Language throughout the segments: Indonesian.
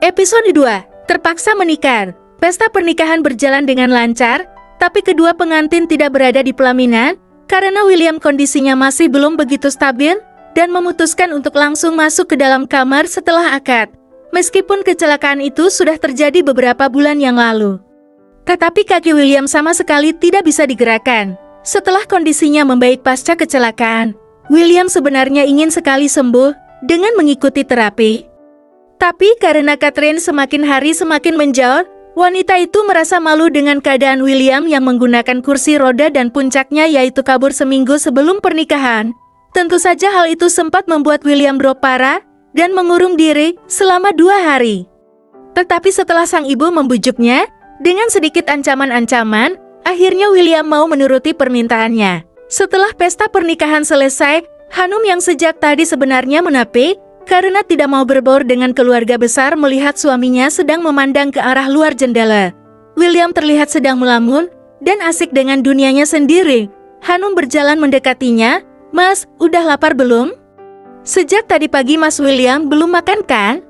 Episode 2, terpaksa menikah. Pesta pernikahan berjalan dengan lancar, tapi kedua pengantin tidak berada di pelaminan karena William kondisinya masih belum begitu stabil dan memutuskan untuk langsung masuk ke dalam kamar setelah akad. Meskipun kecelakaan itu sudah terjadi beberapa bulan yang lalu. Tetapi kaki William sama sekali tidak bisa digerakkan. Setelah kondisinya membaik pasca kecelakaan, William sebenarnya ingin sekali sembuh dengan mengikuti terapi. Tapi karena Catherine semakin hari semakin menjauh, wanita itu merasa malu dengan keadaan William yang menggunakan kursi roda dan puncaknya yaitu kabur seminggu sebelum pernikahan. Tentu saja hal itu sempat membuat William drop parah dan mengurung diri selama 2 hari. Tetapi setelah sang ibu membujuknya, dengan sedikit ancaman-ancaman, akhirnya William mau menuruti permintaannya. Setelah pesta pernikahan selesai, Hanum yang sejak tadi sebenarnya menepi, karena tidak mau berbaur dengan keluarga besar melihat suaminya sedang memandang ke arah luar jendela. William terlihat sedang melamun dan asik dengan dunianya sendiri. Hanum berjalan mendekatinya. "Mas, udah lapar belum?" "Sejak tadi pagi Mas William belum makan kan?"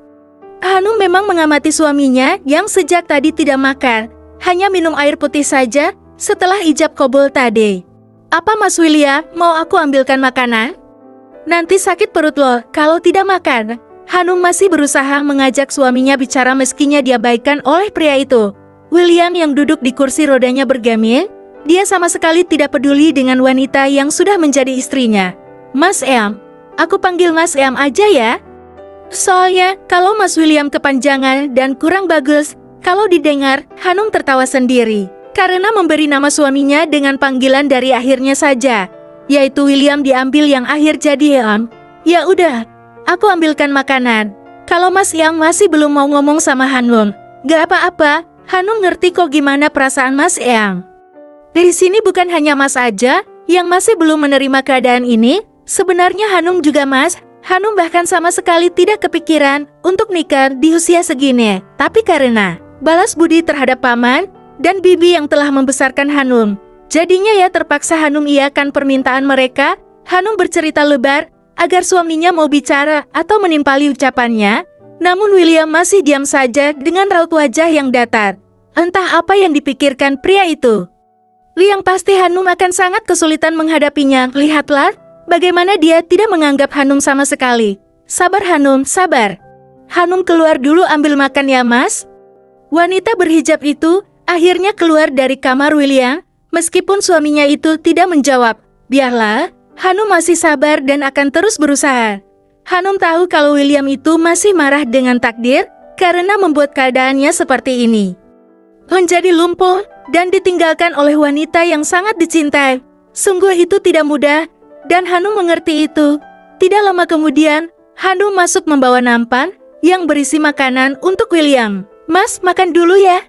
Hanum memang mengamati suaminya yang sejak tadi tidak makan, hanya minum air putih saja setelah ijab kabul tadi. "Apa Mas William mau aku ambilkan makanan? Nanti sakit perut loh kalau tidak makan." Hanum masih berusaha mengajak suaminya bicara meskinya diabaikan oleh pria itu. William yang duduk di kursi rodanya bergeming, dia sama sekali tidak peduli dengan wanita yang sudah menjadi istrinya. "Mas Em, aku panggil Mas Em aja ya. Soalnya kalau Mas William kepanjangan dan kurang bagus kalau didengar." Hanum tertawa sendiri karena memberi nama suaminya dengan panggilan dari akhirnya saja, yaitu William diambil yang akhir jadi Em. "Ya udah, aku ambilkan makanan. Kalau Mas Yang masih belum mau ngomong sama Hanum, gak apa-apa. Hanum ngerti kok gimana perasaan Mas Yang. Di sini bukan hanya Mas aja yang masih belum menerima keadaan ini. Sebenarnya Hanum juga Mas. Hanum bahkan sama sekali tidak kepikiran untuk nikah di usia segini. Tapi karena balas budi terhadap paman dan bibi yang telah membesarkan Hanum, jadinya ya terpaksa Hanum iakan permintaan mereka." Hanum bercerita lebar agar suaminya mau bicara atau menimpali ucapannya, namun William masih diam saja dengan raut wajah yang datar. Entah apa yang dipikirkan pria itu. Yang pasti Hanum akan sangat kesulitan menghadapinya. Lihatlah bagaimana dia tidak menganggap Hanum sama sekali. "Sabar Hanum, sabar. Hanum keluar dulu ambil makan ya Mas." Wanita berhijab itu akhirnya keluar dari kamar William. Meskipun suaminya itu tidak menjawab, biarlah, Hanum masih sabar dan akan terus berusaha. Hanum tahu kalau William itu masih marah dengan takdir karena membuat keadaannya seperti ini. Menjadi lumpuh dan ditinggalkan oleh wanita yang sangat dicintai. Sungguh itu tidak mudah dan Hanum mengerti itu. Tidak lama kemudian, Hanum masuk membawa nampan yang berisi makanan untuk William. "Mas, makan dulu ya."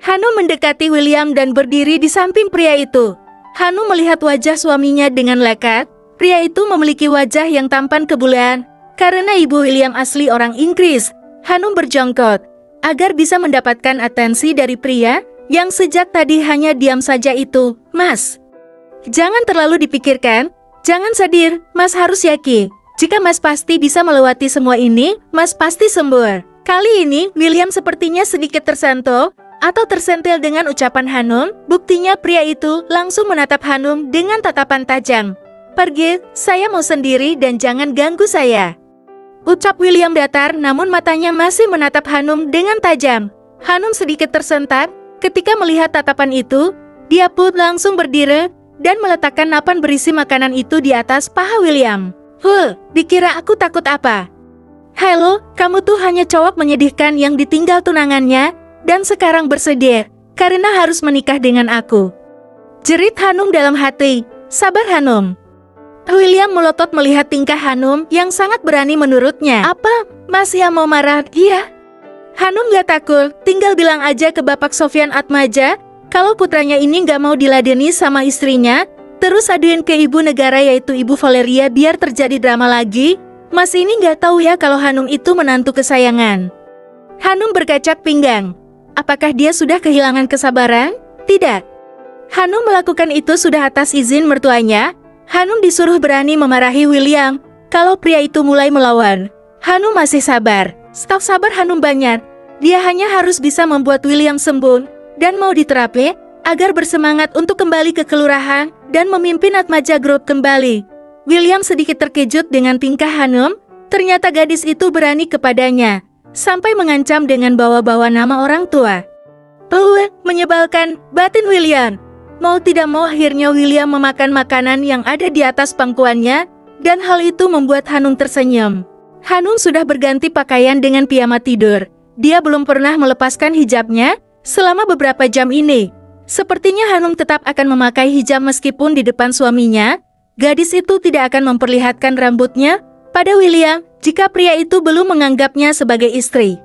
Hanum mendekati William dan berdiri di samping pria itu. Hanum melihat wajah suaminya dengan lekat. Pria itu memiliki wajah yang tampan kebulean. Karena ibu William asli orang Inggris, Hanum berjongkok agar bisa mendapatkan atensi dari pria yang sejak tadi hanya diam saja itu. "Mas, jangan terlalu dipikirkan. Jangan sedih, Mas harus yakin. Jika Mas pasti bisa melewati semua ini, Mas pasti sembuh." Kali ini William sepertinya sedikit tersentuh atau tersentil dengan ucapan Hanum. Buktinya pria itu langsung menatap Hanum dengan tatapan tajam. "Pergi, saya mau sendiri dan jangan ganggu saya." Ucap William datar namun matanya masih menatap Hanum dengan tajam. Hanum sedikit tersentak ketika melihat tatapan itu. Dia pun langsung berdiri dan meletakkan nampan berisi makanan itu di atas paha William. Dikira aku takut apa? Halo, kamu tuh hanya cowok menyedihkan yang ditinggal tunangannya dan sekarang bersedih karena harus menikah dengan aku. Jerit Hanum dalam hati. "Sabar Hanum." William melotot melihat tingkah Hanum yang sangat berani menurutnya. "Apa? Masih mau marah?" "Iya." Hanum gak takut, tinggal bilang aja ke Bapak Sofyan Atmaja kalau putranya ini gak mau diladeni sama istrinya, terus aduin ke ibu negara yaitu Ibu Valeria biar terjadi drama lagi. Mas ini gak tahu ya kalau Hanum itu menantu kesayangan. Hanum berkacak pinggang. Apakah dia sudah kehilangan kesabaran? Tidak. Hanum melakukan itu sudah atas izin mertuanya. Hanum disuruh berani memarahi William kalau pria itu mulai melawan. Hanum masih sabar. Stok sabar Hanum banyak. Dia hanya harus bisa membuat William sembuh dan mau diterapi agar bersemangat untuk kembali ke kelurahan dan memimpin Atmaja Group kembali. William sedikit terkejut dengan tingkah Hanum. Ternyata gadis itu berani kepadanya, sampai mengancam dengan bawa-bawa nama orang tua. Menyebalkan batin William. Mau tidak mau akhirnya William memakan makanan yang ada di atas pangkuannya, dan hal itu membuat Hanum tersenyum. Hanum sudah berganti pakaian dengan piyama tidur. Dia belum pernah melepaskan hijabnya selama beberapa jam ini. Sepertinya Hanum tetap akan memakai hijab meskipun di depan suaminya. Gadis itu tidak akan memperlihatkan rambutnya pada William jika pria itu belum menganggapnya sebagai istri.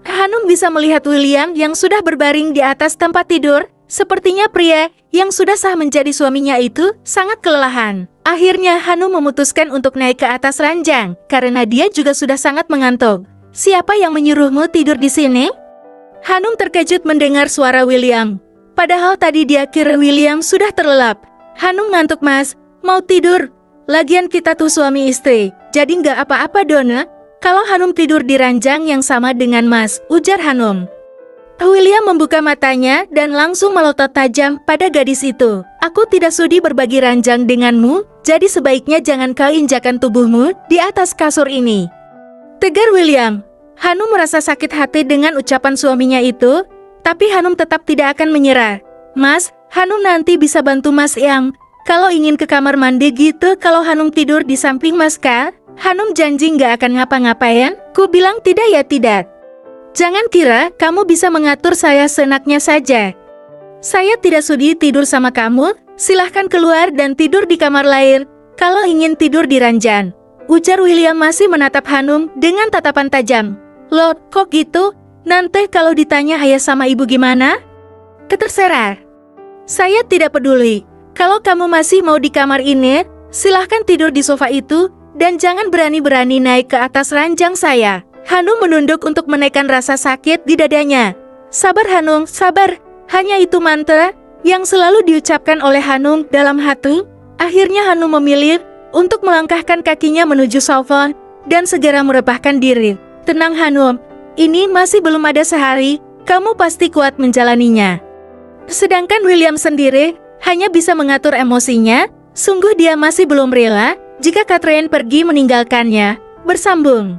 Hanum bisa melihat William yang sudah berbaring di atas tempat tidur. Sepertinya pria yang sudah sah menjadi suaminya itu sangat kelelahan. Akhirnya Hanum memutuskan untuk naik ke atas ranjang karena dia juga sudah sangat mengantuk. Siapa yang menyuruhmu tidur di sini? Hanum terkejut mendengar suara William. Padahal tadi dia kira William sudah terlelap. Hanum ngantuk mas, mau tidur. Lagian kita tuh suami istri, jadi nggak apa-apa Dona. Kalau Hanum tidur di ranjang yang sama dengan mas, ujar Hanum. William membuka matanya dan langsung melotot tajam pada gadis itu. Aku tidak sudi berbagi ranjang denganmu, jadi sebaiknya jangan kau injakan tubuhmu di atas kasur ini. Tegar William. Hanum merasa sakit hati dengan ucapan suaminya itu, tapi Hanum tetap tidak akan menyerah. Mas, Hanum nanti bisa bantu Mas Yang. Kalau ingin ke kamar mandi gitu, kalau Hanum tidur di samping Mas Kak, Hanum janji nggak akan ngapa-ngapain. Ku bilang tidak ya tidak. Jangan kira kamu bisa mengatur saya seenaknya saja. Saya tidak sudi tidur sama kamu. Silahkan keluar dan tidur di kamar lain kalau ingin tidur di ranjang, ujar William masih menatap Hanum dengan tatapan tajam. Loh, kok gitu? Nanti kalau ditanya ayah sama ibu gimana? Terserah. Saya tidak peduli. Kalau kamu masih mau di kamar ini, silahkan tidur di sofa itu, dan jangan berani-berani naik ke atas ranjang saya. Hanum menunduk untuk menekan rasa sakit di dadanya. Sabar Hanum, sabar. Hanya itu mantra yang selalu diucapkan oleh Hanum dalam hati. Akhirnya Hanum memilih untuk melangkahkan kakinya menuju sofa dan segera merebahkan diri. Tenang Hanum, ini masih belum ada sehari, kamu pasti kuat menjalaninya. Sedangkan William sendiri hanya bisa mengatur emosinya. Sungguh dia masih belum rela jika Catherine pergi meninggalkannya. Bersambung.